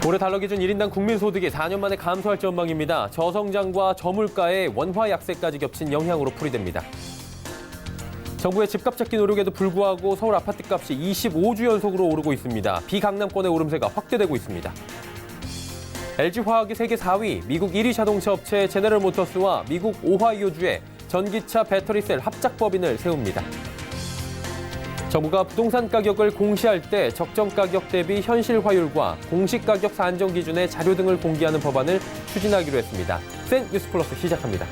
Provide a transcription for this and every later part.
올해 달러 기준 1인당 국민소득이 4년 만에 감소할 전망입니다. 저성장과 저물가의 원화 약세까지 겹친 영향으로 풀이됩니다. 정부의 집값 잡기 노력에도 불구하고 서울 아파트값이 25주 연속으로 오르고 있습니다. 비강남권의 오름세가 확대되고 있습니다. LG화학이 세계 4위, 미국 1위 자동차 업체 제너럴 모터스와 미국 오하이오주에 전기차 배터리셀 합작 법인을 세웁니다. 정부가 부동산 가격을 공시할 때 적정 가격 대비 현실 화율과 공시 가격 산정 기준의 자료 등을 공개하는 법안을 추진하기로 했습니다. 센 뉴스 플러스 시작합니다.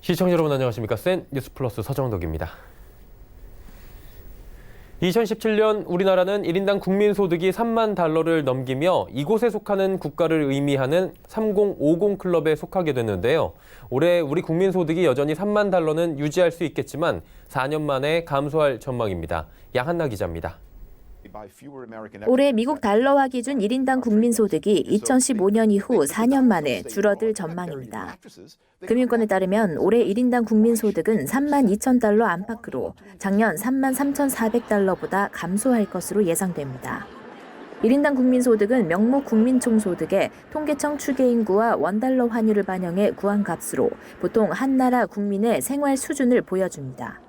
시청자 여러분 안녕하십니까? 센 뉴스 플러스 서정덕입니다. 2017년 우리나라는 1인당 국민소득이 3만 달러를 넘기며 이곳에 속하는 국가를 의미하는 3050 클럽에 속하게 됐는데요. 올해 우리 국민소득이 여전히 3만 달러는 유지할 수 있겠지만 4년 만에 감소할 전망입니다. 양한나 기자입니다. 올해 미국 달러화 기준 1인당 국민소득이 2015년 이후 4년 만에 줄어들 전망입니다. 금융권에 따르면 올해 1인당 국민소득은 3만 2천 달러 안팎으로 작년 3만 3,400달러보다 감소할 것으로 예상됩니다. 1인당 국민소득은 명목 국민총소득의 통계청 추계인구와 원달러 환율을 반영해 구한 값으로 보통 한 나라 국민의 생활 수준을 보여줍니다.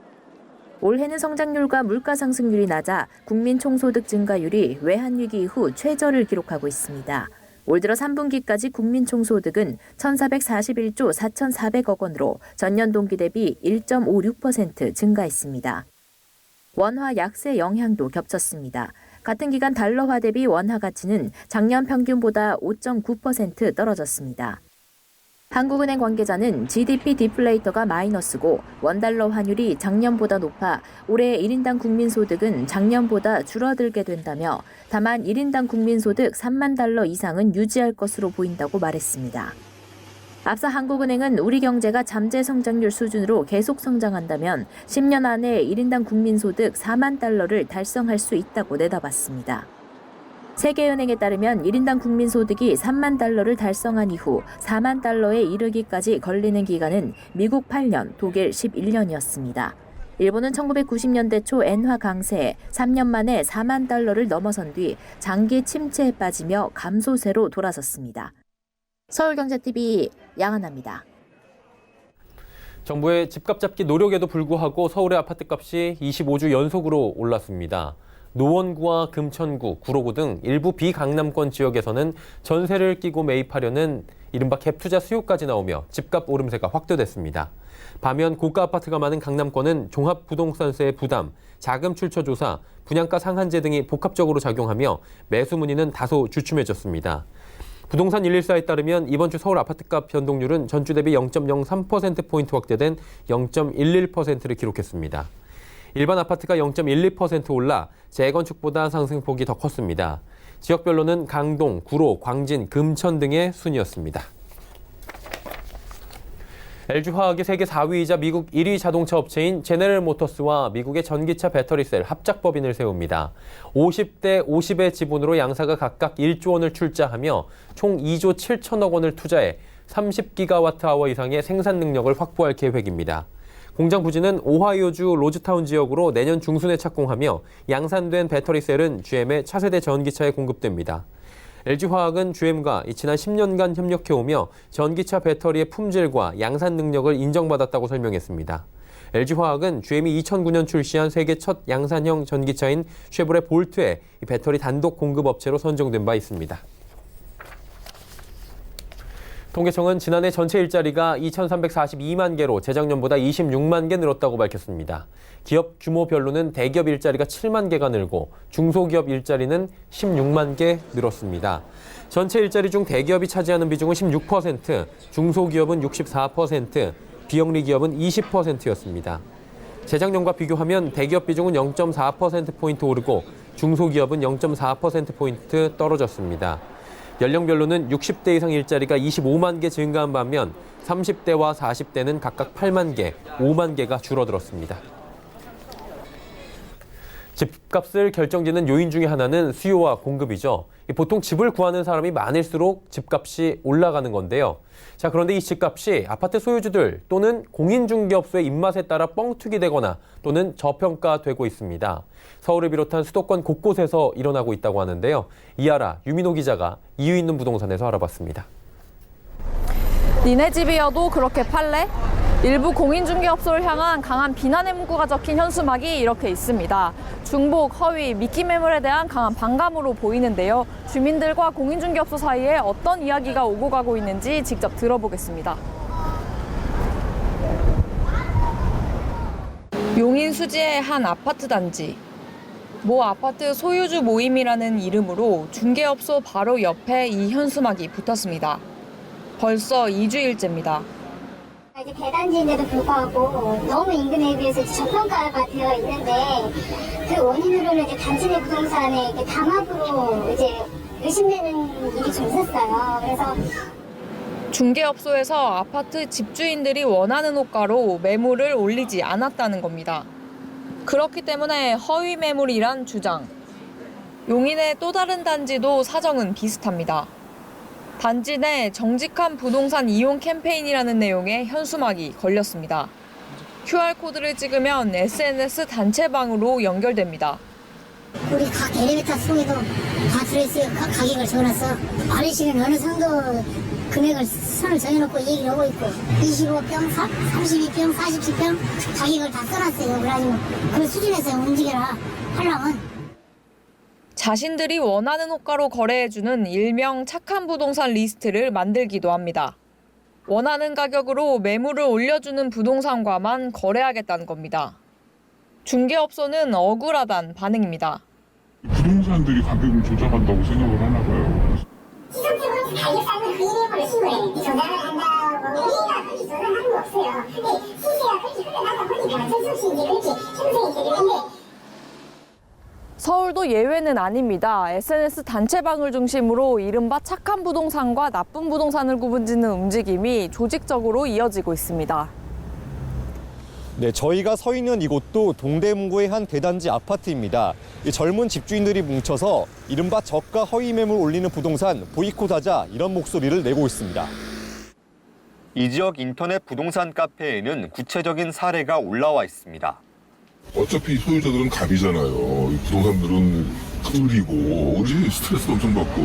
올해는 성장률과 물가 상승률이 낮아 국민 총소득 증가율이 외환위기 이후 최저를 기록하고 있습니다. 올 들어 3분기까지 국민 총소득은 1,441조 4,400억 원으로 전년 동기 대비 1.56% 증가했습니다. 원화 약세 영향도 겹쳤습니다. 같은 기간 달러화 대비 원화 가치는 작년 평균보다 5.9% 떨어졌습니다. 한국은행 관계자는 GDP 디플레이터가 마이너스고 원달러 환율이 작년보다 높아 올해 1인당 국민소득은 작년보다 줄어들게 된다며 다만 1인당 국민소득 3만 달러 이상은 유지할 것으로 보인다고 말했습니다. 앞서 한국은행은 우리 경제가 잠재 성장률 수준으로 계속 성장한다면 10년 안에 1인당 국민소득 4만 달러를 달성할 수 있다고 내다봤습니다. 세계은행에 따르면 1인당 국민소득이 3만 달러를 달성한 이후 4만 달러에 이르기까지 걸리는 기간은 미국 8년, 독일 11년이었습니다. 일본은 1990년대 초 엔화 강세에 3년 만에 4만 달러를 넘어선 뒤 장기 침체에 빠지며 감소세로 돌아섰습니다. 서울경제TV 양한나입니다. 정부의 집값 잡기 노력에도 불구하고 서울의 아파트값이 25주 연속으로 올랐습니다. 노원구와 금천구, 구로구 등 일부 비강남권 지역에서는 전세를 끼고 매입하려는 이른바 갭투자 수요까지 나오며 집값 오름세가 확대됐습니다. 반면 고가 아파트가 많은 강남권은 종합부동산세의 부담, 자금 출처 조사, 분양가 상한제 등이 복합적으로 작용하며 매수 문의는 다소 주춤해졌습니다. 부동산 114에 따르면 이번 주 서울 아파트값 변동률은 전주 대비 0.03%포인트 확대된 0.11%를 기록했습니다. 일반 아파트가 0.12% 올라 재건축보다 상승폭이 더 컸습니다. 지역별로는 강동, 구로, 광진, 금천 등의 순이었습니다. LG화학이 세계 4위이자 미국 1위 자동차 업체인 제너럴 모터스와 미국의 전기차 배터리셀 합작 법인을 세웁니다. 50대 50의 지분으로 양사가 각각 1조 원을 출자하며 총 2조 7천억 원을 투자해 30기가와트아워 이상의 생산 능력을 확보할 계획입니다. 공장 부지는 오하이오주 로즈타운 지역으로 내년 중순에 착공하며 양산된 배터리셀은 GM의 차세대 전기차에 공급됩니다. LG화학은 GM과 지난 10년간 협력해오며 전기차 배터리의 품질과 양산 능력을 인정받았다고 설명했습니다. LG화학은 GM이 2009년 출시한 세계 첫 양산형 전기차인 쉐보레 볼트의 배터리 단독 공급업체로 선정된 바 있습니다. 통계청은 지난해 전체 일자리가 2,342만 개로 재작년보다 26만 개 늘었다고 밝혔습니다. 기업 규모별로는 대기업 일자리가 7만 개가 늘고 중소기업 일자리는 16만 개 늘었습니다. 전체 일자리 중 대기업이 차지하는 비중은 16%, 중소기업은 64%, 비영리 기업은 20%였습니다. 재작년과 비교하면 대기업 비중은 0.4%포인트 오르고 중소기업은 0.4%포인트 떨어졌습니다. 연령별로는 60대 이상 일자리가 25만 개 증가한 반면 30대와 40대는 각각 8만 개, 5만 개가 줄어들었습니다. 집값을 결정짓는 요인 중에 하나는 수요와 공급이죠. 보통 집을 구하는 사람이 많을수록 집값이 올라가는 건데요. 자, 그런데 이 집값이 아파트 소유주들 또는 공인중개업소의 입맛에 따라 뻥튀기 되거나 또는 저평가되고 있습니다. 서울을 비롯한 수도권 곳곳에서 일어나고 있다고 하는데요. 이하라, 유민호 기자가 이유 있는 부동산에서 알아봤습니다. 니네 집이어도 그렇게 팔래? 일부 공인중개업소를 향한 강한 비난의 문구가 적힌 현수막이 이렇게 있습니다. 중복, 허위, 미끼 매물에 대한 강한 반감으로 보이는데요. 주민들과 공인중개업소 사이에 어떤 이야기가 오고 가고 있는지 직접 들어보겠습니다. 용인 수지의 한 아파트 단지. 모 아파트 소유주 모임이라는 이름으로 중개업소 바로 옆에 이 현수막이 붙었습니다. 벌써 2주일째입니다. 이제 대단지인데도 불구하고 너무 인근에 비해서 저평가가 되어 있는데 그 원인으로는 이제 단지 내 부동산에 담합으로 이제 의심되는 일이 좀 있었어요. 그래서 중개업소에서 아파트 집주인들이 원하는 호가로 매물을 올리지 않았다는 겁니다. 그렇기 때문에 허위 매물이란 주장. 용인의 또 다른 단지도 사정은 비슷합니다. 단지 내 정직한 부동산 이용 캠페인이라는 내용의 현수막이 걸렸습니다. QR코드를 찍으면 SNS 단체방으로 연결됩니다. 우리 각 엘리베이터 속에도 다 들어있어요. 가격을 적어놨어. 아저씨는 어느 정도 금액을 선을 정해놓고 얘기를 하고 있고 25평, 32평, 47평 가격을 다 써놨어요. 그래가지고 그 수준에서 움직여라 하려면 자신들이 원하는 호가로 거래해주는 일명 착한 부동산 리스트를 만들기도 합니다. 원하는 가격으로 매물을 올려주는 부동산과만 거래하겠다는 겁니다. 중개업소는 억울하단 반응입니다. 부동산들이 가격을 조작한다고 생각을 하나 봐요. 시성적으로 가격 싸면 그 이름으로 신고해. 조작을 한다고 우리가 그렇게 조작하는 거 없어요. 근데 시세가 그렇게 흘러나다 보니까 어쩔 수 없이 이제 그렇게 형성이 되게 되는데 서울도 예외는 아닙니다. SNS 단체방을 중심으로 이른바 착한 부동산과 나쁜 부동산을 구분짓는 움직임이 조직적으로 이어지고 있습니다. 네, 저희가 서 있는 이곳도 동대문구의 한 대단지 아파트입니다. 이 젊은 집주인들이 뭉쳐서 이른바 저가 허위 매물 올리는 부동산 보이콧하자 이런 목소리를 내고 있습니다. 이 지역 인터넷 부동산 카페에는 구체적인 사례가 올라와 있습니다. 어차피 소유자들은 갑이잖아요. 이 부동산들은 흐리고 우리 스트레스 엄청 받고.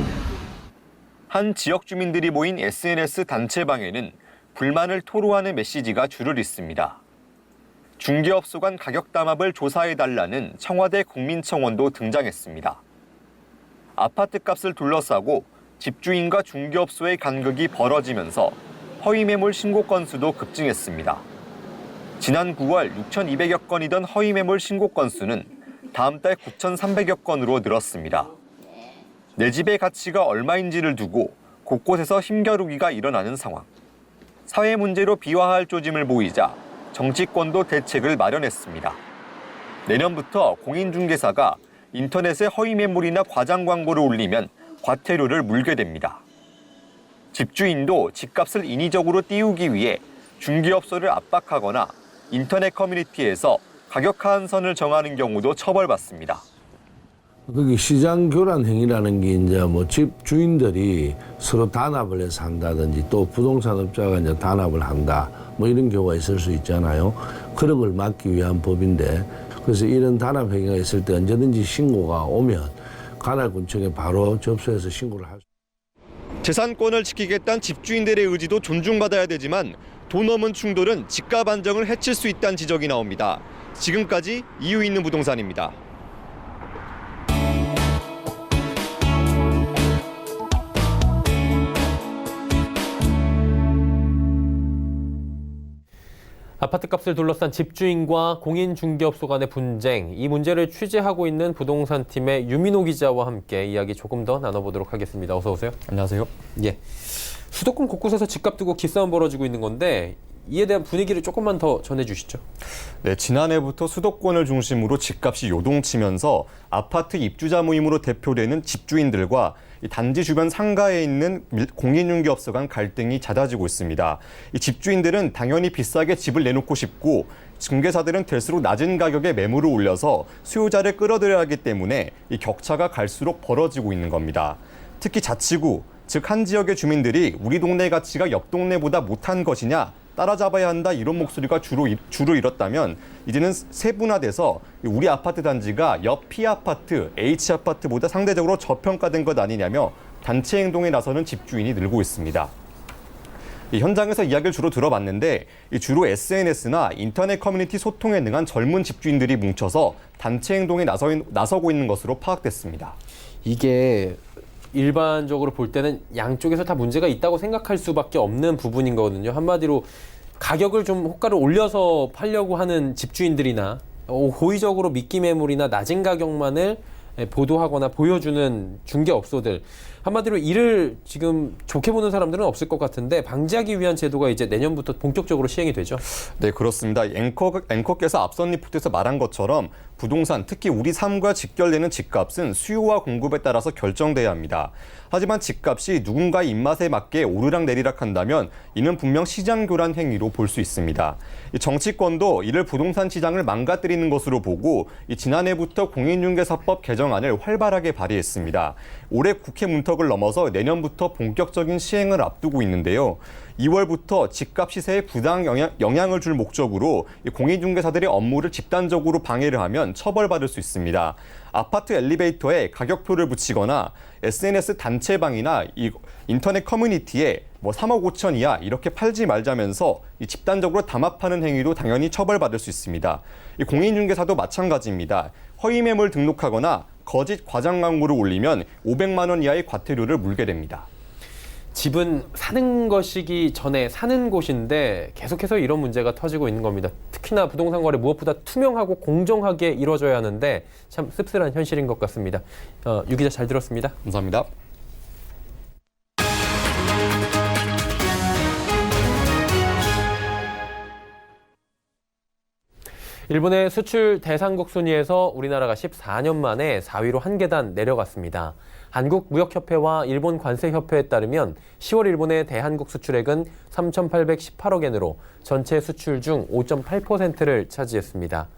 한 지역 주민들이 모인 SNS 단체방에는 불만을 토로하는 메시지가 줄을 잇습니다. 중개업소 간 가격 담합을 조사해달라는 청와대 국민청원도 등장했습니다. 아파트 값을 둘러싸고 집주인과 중개업소의 간극이 벌어지면서 허위 매물 신고 건수도 급증했습니다. 지난 9월 6,200여 건이던 허위 매물 신고 건수는 다음 달 9,300여 건으로 늘었습니다. 내 집의 가치가 얼마인지를 두고 곳곳에서 힘겨루기가 일어나는 상황. 사회 문제로 비화할 조짐을 보이자 정치권도 대책을 마련했습니다. 내년부터 공인중개사가 인터넷에 허위 매물이나 과장 광고를 올리면 과태료를 물게 됩니다. 집주인도 집값을 인위적으로 띄우기 위해 중개업소를 압박하거나 인터넷 커뮤니티에서 가격 하한선을 정하는 경우도 처벌받습니다. 거기 시장 교란 행위라는 게 이제 뭐 집 주인들이 서로 단합을 해서 한다든지 또 부동산 업자가 이제 단합을 한다 뭐 이런 경우가 있을 수 있잖아요. 그런 걸 막기 위한 법인데 그래서 이런 단합 행위가 있을 때 언제든지 신고가 오면 관할군청에 바로 접수해서 신고를 할 수. 재산권을 지키겠다는 집주인들의 의지도 존중받아야 되지만 돈 없는 충돌은 집값 안정을 해칠 수 있다는 지적이 나옵니다. 지금까지 이유 있는 부동산입니다. 아파트값을 둘러싼 집주인과 공인중개업소 간의 분쟁, 이 문제를 취재하고 있는 부동산팀의 유민호 기자와 함께 이야기 조금 더 나눠보도록 하겠습니다. 어서 오세요. 안녕하세요. 예, 수도권 곳곳에서 집값 두고 기싸움 벌어지고 있는 건데 이에 대한 분위기를 조금만 더 전해주시죠. 네, 지난해부터 수도권을 중심으로 집값이 요동치면서 아파트 입주자 모임으로 대표되는 집주인들과 이 단지 주변 상가에 있는 공인중개업소 간 갈등이 잦아지고 있습니다. 이 집주인들은 당연히 비싸게 집을 내놓고 싶고 중개사들은 될수록 낮은 가격에 매물을 올려서 수요자를 끌어들여야 하기 때문에 이 격차가 갈수록 벌어지고 있는 겁니다. 특히 자치구, 즉 한 지역의 주민들이 우리 동네 가치가 옆 동네보다 못한 것이냐 따라잡아야 한다 이런 목소리가 주로 일었다면 이제는 세분화돼서 우리 아파트 단지가 옆 P아파트, H아파트보다 상대적으로 저평가된 것 아니냐며 단체 행동에 나서는 집주인이 늘고 있습니다. 이 현장에서 이야기를 주로 들어봤는데 주로 SNS나 인터넷 커뮤니티 소통에 능한 젊은 집주인들이 뭉쳐서 단체 행동에 나서고 있는 것으로 파악됐습니다. 이게 일반적으로 볼 때는 양쪽에서 다 문제가 있다고 생각할 수밖에 없는 부분인 거거든요. 한마디로 가격을 좀 호가를 올려서 팔려고 하는 집주인들이나 고의적으로 미끼 매물이나 낮은 가격만을 보도하거나 보여주는 중개업소들, 한마디로 이를 지금 좋게 보는 사람들은 없을 것 같은데 방지하기 위한 제도가 이제 내년부터 본격적으로 시행이 되죠. 네, 그렇습니다. 앵커께서 앞선 리포트에서 말한 것처럼 부동산, 특히 우리 삶과 직결되는 집값은 수요와 공급에 따라서 결정돼야 합니다. 하지만 집값이 누군가의 입맛에 맞게 오르락내리락 한다면 이는 분명 시장 교란 행위로 볼 수 있습니다. 정치권도 이를 부동산 시장을 망가뜨리는 것으로 보고 지난해부터 공인중개사법 개정안을 활발하게 발의했습니다. 올해 국회 문턱을 넘어서 내년부터 본격적인 시행을 앞두고 있는데요. 2월부터 집값 시세에 부당 영향을 줄 목적으로 공인중개사들의 업무를 집단적으로 방해를 하면 처벌받을 수 있습니다. 아파트 엘리베이터에 가격표를 붙이거나 SNS 단체방이나 인터넷 커뮤니티에 3억 5천 이하 이렇게 팔지 말자면서 집단적으로 담합하는 행위도 당연히 처벌받을 수 있습니다. 공인중개사도 마찬가지입니다. 허위 매물 등록하거나 거짓 과장 광고를 올리면 500만 원 이하의 과태료를 물게 됩니다. 집은 사는 것이기 전에 사는 곳인데 계속해서 이런 문제가 터지고 있는 겁니다. 특히나 부동산 거래 무엇보다 투명하고 공정하게 이루어져야 하는데 참 씁쓸한 현실인 것 같습니다. 유 기자 잘 들었습니다. 감사합니다. 일본의 수출 대상국 순위에서 우리나라가 14년 만에 4위로 한 계단 내려갔습니다. 한국무역협회와 일본관세협회에 따르면 10월 일본의 대한국 수출액은 3,818억 엔으로 전체 수출 중 5.8%를 차지했습니다.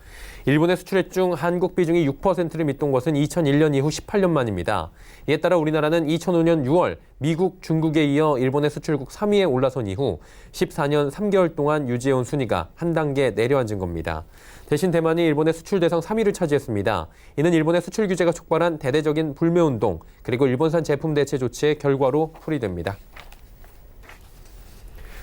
일본의 수출액 중 한국 비중이 6%를 밑돈 것은 2001년 이후 18년 만입니다. 이에 따라 우리나라는 2005년 6월 미국, 중국에 이어 일본의 수출국 3위에 올라선 이후 14년 3개월 동안 유지해온 순위가 한 단계 내려앉은 겁니다. 대신 대만이 일본의 수출 대상 3위를 차지했습니다. 이는 일본의 수출 규제가 촉발한 대대적인 불매운동 그리고 일본산 제품 대체 조치의 결과로 풀이됩니다.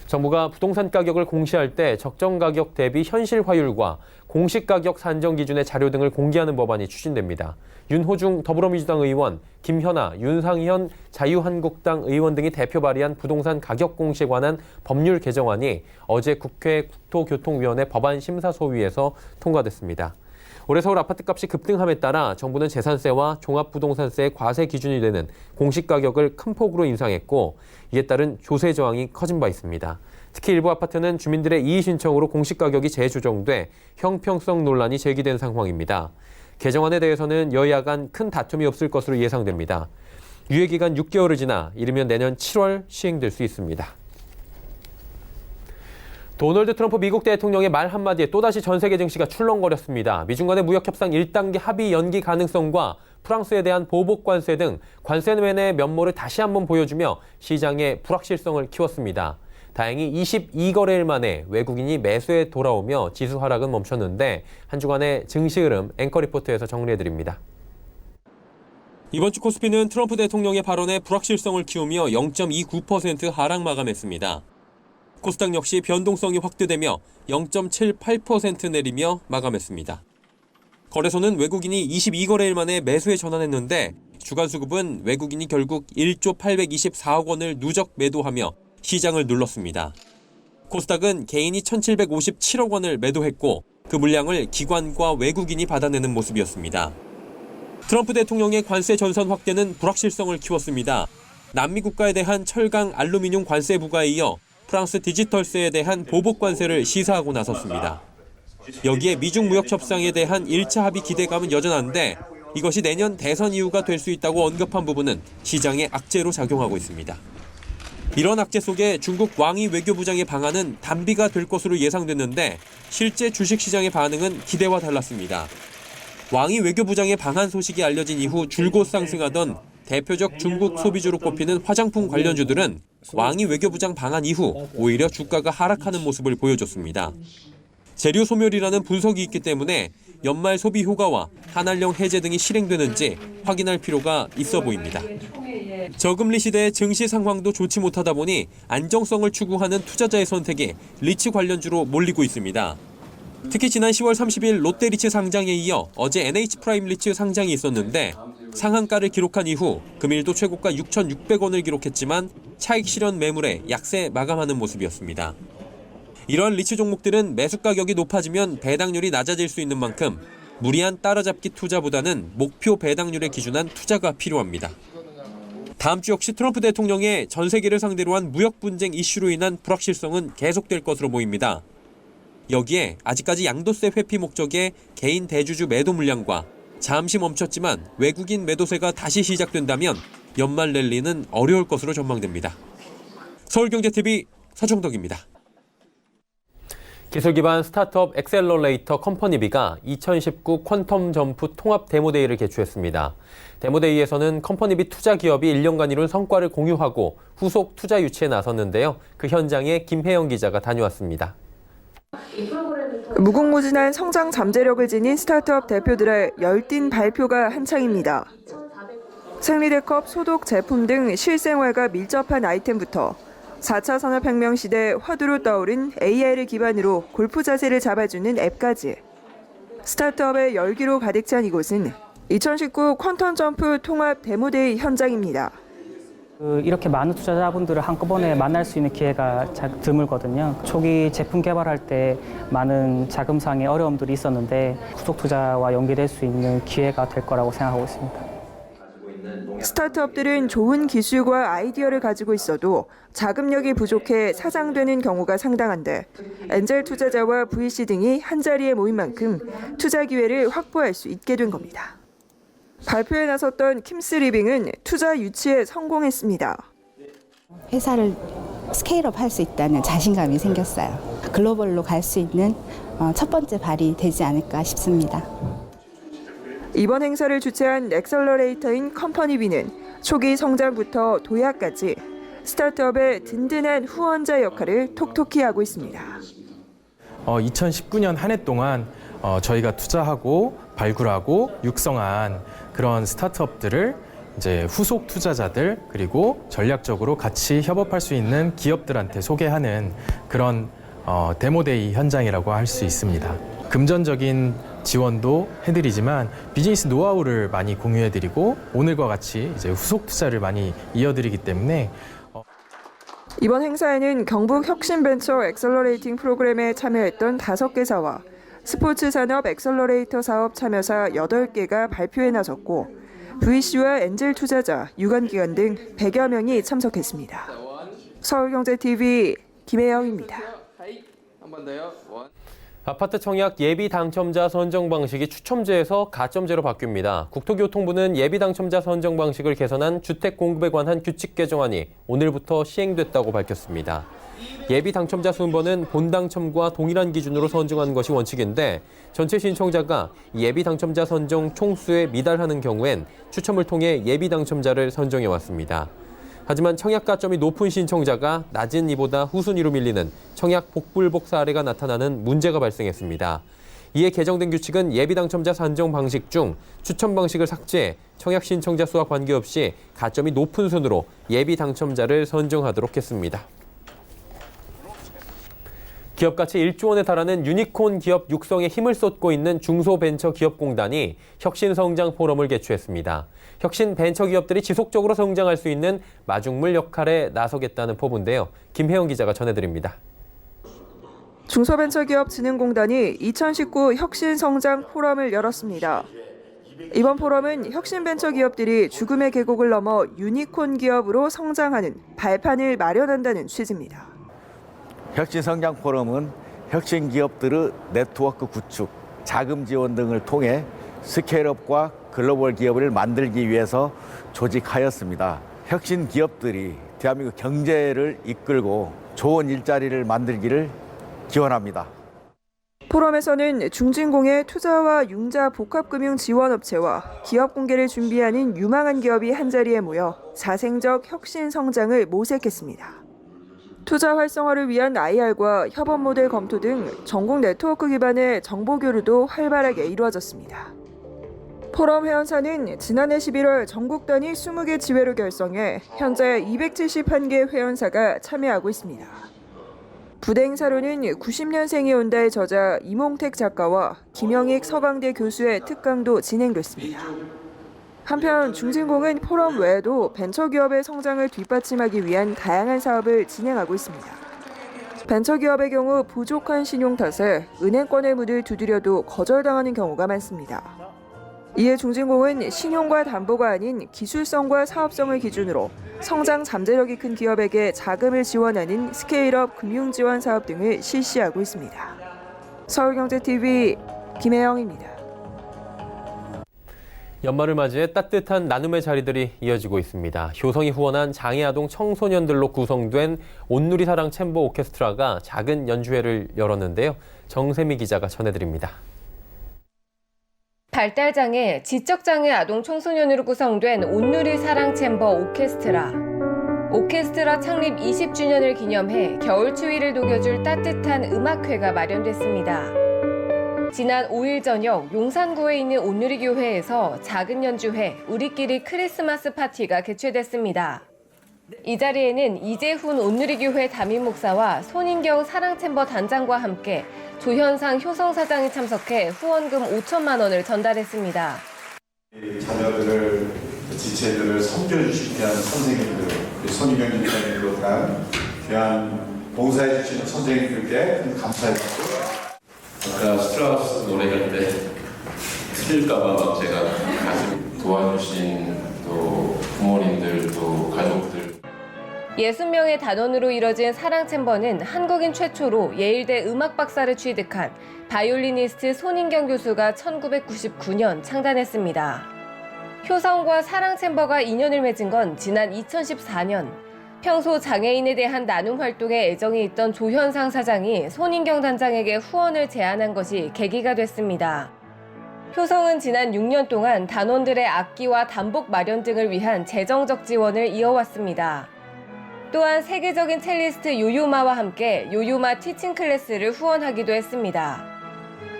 정부가 부동산 가격을 공시할 때 적정 가격 대비 현실 화율과 공시 가격 산정 기준의 자료 등을 공개하는 법안이 추진됩니다. 윤호중 더불어민주당 의원, 김현아, 윤상현 자유한국당 의원 등이 대표 발의한 부동산 가격 공시에 관한 법률 개정안이 어제 국회 국토교통위원회 법안심사소위에서 통과됐습니다. 올해 서울 아파트값이 급등함에 따라 정부는 재산세와 종합부동산세의 과세 기준이 되는 공시가격을 큰 폭으로 인상했고 이에 따른 조세 저항이 커진 바 있습니다. 특히 일부 아파트는 주민들의 이의 신청으로 공시가격이 재조정돼 형평성 논란이 제기된 상황입니다. 개정안에 대해서는 여야 간 큰 다툼이 없을 것으로 예상됩니다. 유예기간 6개월을 지나 이르면 내년 7월 시행될 수 있습니다. 도널드 트럼프 미국 대통령의 말 한마디에 또다시 전세계 증시가 출렁거렸습니다. 미중 간의 무역 협상 1단계 합의 연기 가능성과 프랑스에 대한 보복 관세 등 관세 면의 면모를 다시 한번 보여주며 시장의 불확실성을 키웠습니다. 다행히 22거래일 만에 외국인이 매수에 돌아오며 지수 하락은 멈췄는데 한 주간의 증시 흐름 앵커 리포트에서 정리해드립니다. 이번 주 코스피는 트럼프 대통령의 발언에 불확실성을 키우며 0.29% 하락 마감했습니다. 코스닥 역시 변동성이 확대되며 0.78% 내리며 마감했습니다. 거래소는 외국인이 22거래일 만에 매수에 전환했는데 주간 수급은 외국인이 결국 1조 824억 원을 누적 매도하며 시장을 눌렀습니다. 코스닥은 개인이 1,757억 원을 매도했고 그 물량을 기관과 외국인이 받아내는 모습이었습니다. 트럼프 대통령의 관세 전선 확대는 불확실성을 키웠습니다. 남미 국가에 대한 철강, 알루미늄 관세 부과에 이어 프랑스 디지털세에 대한 보복 관세를 시사하고 나섰습니다. 여기에 미중 무역 협상에 대한 1차 합의 기대감은 여전한데 이것이 내년 대선 이유가 될 수 있다고 언급한 부분은 시장의 악재로 작용하고 있습니다. 이런 악재 속에 중국 왕이 외교부장의 방안은 단비가 될 것으로 예상됐는데 실제 주식시장의 반응은 기대와 달랐습니다. 왕이 외교부장의 방한 소식이 알려진 이후 줄곧 상승하던 대표적 중국 소비주로 꼽히는 화장품 관련주들은 왕이 외교부장 방한 이후 오히려 주가가 하락하는 모습을 보여줬습니다. 재료 소멸이라는 분석이 있기 때문에 연말 소비 효과와 한한령 해제 등이 실행되는지 확인할 필요가 있어 보입니다. 저금리 시대의 증시 상황도 좋지 못하다 보니 안정성을 추구하는 투자자의 선택이 리츠 관련주로 몰리고 있습니다. 특히 지난 10월 30일 롯데리츠 상장에 이어 어제 NH프라임 리츠 상장이 있었는데 상한가를 기록한 이후 금일도 최고가 6,600원을 기록했지만 차익 실현 매물에 약세 마감하는 모습이었습니다. 이러한 리츠 종목들은 매수 가격이 높아지면 배당률이 낮아질 수 있는 만큼 무리한 따라잡기 투자보다는 목표 배당률에 기준한 투자가 필요합니다. 다음 주 역시 트럼프 대통령의 전 세계를 상대로 한 무역 분쟁 이슈로 인한 불확실성은 계속될 것으로 보입니다. 여기에 아직까지 양도세 회피 목적의 개인 대주주 매도 물량과 잠시 멈췄지만 외국인 매도세가 다시 시작된다면 연말 랠리는 어려울 것으로 전망됩니다. 서울경제TV 서정덕입니다. 기술 기반 스타트업 엑셀러레이터 컴퍼니비가 2019 퀀텀 점프 통합 데모데이를 개최했습니다. 데모데이에서는 컴퍼니비 투자 기업이 1년간 이룬 성과를 공유하고 후속 투자 유치에 나섰는데요. 그 현장에 김혜영 기자가 다녀왔습니다. 무궁무진한 성장 잠재력을 지닌 스타트업 대표들의 열띤 발표가 한창입니다. 생리대컵, 소독 제품 등 실생활과 밀접한 아이템부터 4차 산업혁명 시대 화두로 떠오른 AI를 기반으로 골프 자세를 잡아주는 앱까지 스타트업의 열기로 가득 찬 이곳은 2019 퀀텀 점프 통합 데모데이 현장입니다. 이렇게 많은 투자자분들을 한꺼번에 만날 수 있는 기회가 드물거든요. 초기 제품 개발할 때 많은 자금상의 어려움들이 있었는데 후속 투자와 연계될 수 있는 기회가 될 거라고 생각하고 있습니다. 스타트업들은 좋은 기술과 아이디어를 가지고 있어도 자금력이 부족해 사장되는 경우가 상당한데 엔젤 투자자와 VC 등이 한자리에 모인 만큼 투자 기회를 확보할 수 있게 된 겁니다. 발표에 나섰던 킴스리빙은 투자 유치에 성공했습니다. 회사를 스케일업 할 수 있다는 자신감이 생겼어요. 글로벌로 갈 수 있는 첫 번째 발이 되지 않을까 싶습니다. 이번 행사를 주최한 엑셀러레이터인 컴퍼니비는 초기 성장부터 도약까지 스타트업의 든든한 후원자 역할을 톡톡히 하고 있습니다. 2019년 한 해 동안 저희가 투자하고 발굴하고 육성한 그런 스타트업들을 이제 후속 투자자들 그리고 전략적으로 같이 협업할 수 있는 기업들한테 소개하는 그런 데모데이 현장이라고 할 수 있습니다. 금전적인 지원도 해드리지만 비즈니스 노하우를 많이 공유해드리고 오늘과 같이 이제 후속 투자를 많이 이어드리기 때문에 이번 행사에는 경북 혁신벤처 엑셀러레이팅 프로그램에 참여했던 5개사와 스포츠 산업 엑셀러레이터 사업 참여사 8개가 발표에 나섰고 VC와 엔젤 투자자, 유관기관 등 100여 명이 참석했습니다. 서울경제TV 김혜영입니다. 아파트 청약 예비 당첨자 선정 방식이 추첨제에서 가점제로 바뀝니다. 국토교통부는 예비 당첨자 선정 방식을 개선한 주택 공급에 관한 규칙 개정안이 오늘부터 시행됐다고 밝혔습니다. 예비 당첨자 순번은 본 당첨과 동일한 기준으로 선정하는 것이 원칙인데 전체 신청자가 예비 당첨자 선정 총수에 미달하는 경우엔 추첨을 통해 예비 당첨자를 선정해 왔습니다. 하지만 청약 가점이 높은 신청자가 낮은 이보다 후순위로 밀리는 청약 복불복 사례가 나타나는 문제가 발생했습니다. 이에 개정된 규칙은 예비 당첨자 산정 방식 중 추첨 방식을 삭제해 청약 신청자 수와 관계없이 가점이 높은 순으로 예비 당첨자를 선정하도록 했습니다. 기업 가치 1조 원에 달하는 유니콘 기업 육성에 힘을 쏟고 있는 중소벤처기업공단이 혁신성장 포럼을 개최했습니다. 혁신 벤처기업들이 지속적으로 성장할 수 있는 마중물 역할에 나서겠다는 포부인데요. 김혜영 기자가 전해드립니다. 중소벤처기업진흥공단이 2019 혁신성장 포럼을 열었습니다. 이번 포럼은 혁신벤처기업들이 죽음의 계곡을 넘어 유니콘 기업으로 성장하는 발판을 마련한다는 취지입니다. 혁신성장 포럼은 혁신 기업들의 네트워크 구축, 자금 지원 등을 통해 스케일업과 글로벌 기업을 만들기 위해서 조직하였습니다. 혁신 기업들이 대한민국 경제를 이끌고 좋은 일자리를 만들기를 기원합니다. 포럼에서는 중진공의 투자와 융자 복합금융지원업체와 기업 공개를 준비하는 유망한 기업이 한자리에 모여 자생적 혁신 성장을 모색했습니다. 투자 활성화를 위한 IR과 협업 모델 검토 등 전국 네트워크 기반의 정보 교류도 활발하게 이루어졌습니다. 포럼 회원사는 지난해 11월 전국 단위 20개 지회를 결성해 현재 271개 회원사가 참여하고 있습니다. 부대 행사로는 90년생이 온다의 저자 이몽택 작가와 김영익 서강대 교수의 특강도 진행됐습니다. 한편 중진공은 포럼 외에도 벤처기업의 성장을 뒷받침하기 위한 다양한 사업을 진행하고 있습니다. 벤처기업의 경우 부족한 신용 탓에 은행권의 문을 두드려도 거절당하는 경우가 많습니다. 이에 중진공은 신용과 담보가 아닌 기술성과 사업성을 기준으로 성장 잠재력이 큰 기업에게 자금을 지원하는 스케일업 금융지원 사업 등을 실시하고 있습니다. 서울경제TV 김혜영입니다. 연말을 맞이해 따뜻한 나눔의 자리들이 이어지고 있습니다. 효성이 후원한 장애아동 청소년들로 구성된 온누리 사랑 챔버 오케스트라가 작은 연주회를 열었는데요. 정세미 기자가 전해드립니다. 발달장애, 지적장애 아동 청소년으로 구성된 온누리 사랑 챔버 오케스트라. 오케스트라 창립 20주년을 기념해 겨울 추위를 녹여줄 따뜻한 음악회가 마련됐습니다. 지난 5일 저녁 용산구에 있는 온누리 교회에서 작은 연주회 우리끼리 크리스마스 파티가 개최됐습니다. 이 자리에는 이재훈 온누리 교회 담임 목사와 손인경 사랑챔버 단장과 함께 조현상 효성 사장이 참석해 후원금 5천만 원을 전달했습니다. 자녀들을, 지체들을 섬겨주시기 위한 선생님들, 손인경 집사님을 비롯한 귀한 봉사해 주시는 선생님들께 감사의 박수. 아까 스트라우스 노래할 때 틀릴까봐 막 제가 가슴 도와주신 또 부모님들 또 가족들 60명의 단원으로 이뤄진 사랑챔버는 한국인 최초로 예일대 음악 박사를 취득한 바이올리니스트 손인경 교수가 1999년 창단했습니다. 효성과 사랑챔버가 인연을 맺은 건 지난 2014년. 평소 장애인에 대한 나눔 활동에 애정이 있던 조현상 사장이 손인경 단장에게 후원을 제안한 것이 계기가 됐습니다. 효성은 지난 6년 동안 단원들의 악기와 단복 마련 등을 위한 재정적 지원을 이어왔습니다. 또한 세계적인 첼리스트 요요마와 함께 요요마 티칭 클래스를 후원하기도 했습니다.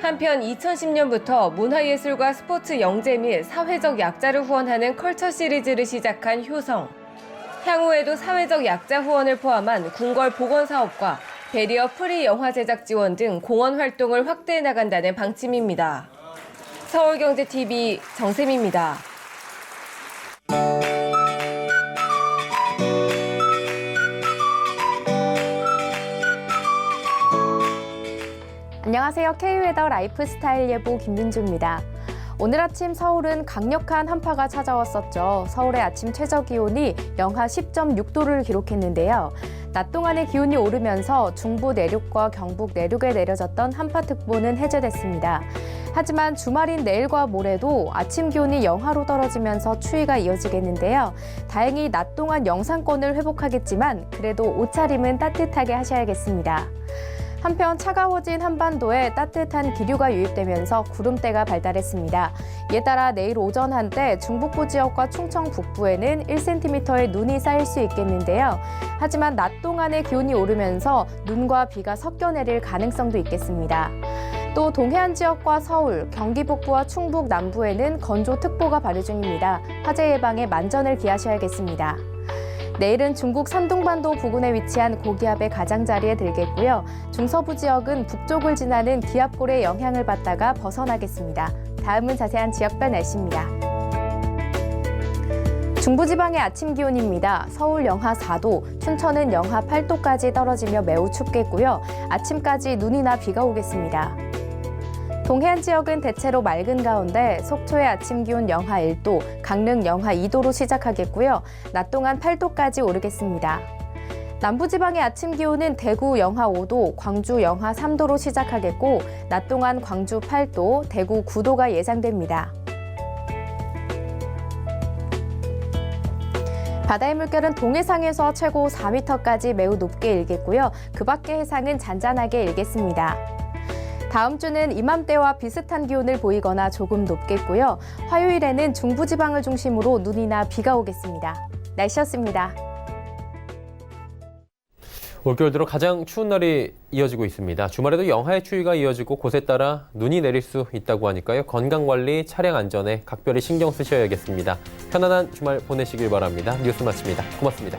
한편 2010년부터 문화예술과 스포츠 영재 및 사회적 약자를 후원하는 컬처 시리즈를 시작한 효성. 향후에도 사회적 약자 후원을 포함한 궁궐 복원 사업과 베리어 프리 영화 제작 지원 등 공헌 활동을 확대해 나간다는 방침입니다. 서울경제TV 정샘입니다. 안녕하세요. K웨더 라이프스타일 예보 김민주입니다. 오늘 아침 서울은 강력한 한파가 찾아왔었죠. 서울의 아침 최저기온이 영하 10.6도를 기록했는데요. 낮 동안의 기온이 오르면서 중부 내륙과 경북 내륙에 내려졌던 한파특보는 해제됐습니다. 하지만 주말인 내일과 모레도 아침 기온이 영하로 떨어지면서 추위가 이어지겠는데요. 다행히 낮 동안 영상권을 회복하겠지만 그래도 옷차림은 따뜻하게 하셔야겠습니다. 한편 차가워진 한반도에 따뜻한 기류가 유입되면서 구름대가 발달했습니다. 이에 따라 내일 오전 한때 중북부 지역과 충청 북부에는 1cm의 눈이 쌓일 수 있겠는데요. 하지만 낮 동안의 기온이 오르면서 눈과 비가 섞여 내릴 가능성도 있겠습니다. 또 동해안 지역과 서울, 경기 북부와 충북 남부에는 건조특보가 발효 중입니다. 화재 예방에 만전을 기하셔야겠습니다. 내일은 중국 산둥반도 부근에 위치한 고기압의 가장자리에 들겠고요. 중서부 지역은 북쪽을 지나는 기압골의 영향을 받다가 벗어나겠습니다. 다음은 자세한 지역별 날씨입니다. 중부지방의 아침 기온입니다. 서울 영하 4도, 춘천은 영하 8도까지 떨어지며 매우 춥겠고요. 아침까지 눈이나 비가 오겠습니다. 동해안 지역은 대체로 맑은 가운데 속초의 아침 기온 영하 1도, 강릉 영하 2도로 시작하겠고요. 낮 동안 8도까지 오르겠습니다. 남부지방의 아침 기온은 대구 영하 5도, 광주 영하 3도로 시작하겠고 낮 동안 광주 8도, 대구 9도가 예상됩니다. 바다의 물결은 동해상에서 최고 4m까지 매우 높게 일겠고요. 그 밖의 해상은 잔잔하게 일겠습니다. 다음 주는 이맘때와 비슷한 기온을 보이거나 조금 높겠고요. 화요일에는 중부지방을 중심으로 눈이나 비가 오겠습니다. 날씨였습니다. 올겨울 들어 가장 추운 날이 이어지고 있습니다. 주말에도 영하의 추위가 이어지고 곳에 따라 눈이 내릴 수 있다고 하니까요. 건강관리, 차량 안전에 각별히 신경 쓰셔야겠습니다. 편안한 주말 보내시길 바랍니다. 뉴스 마칩니다. 고맙습니다.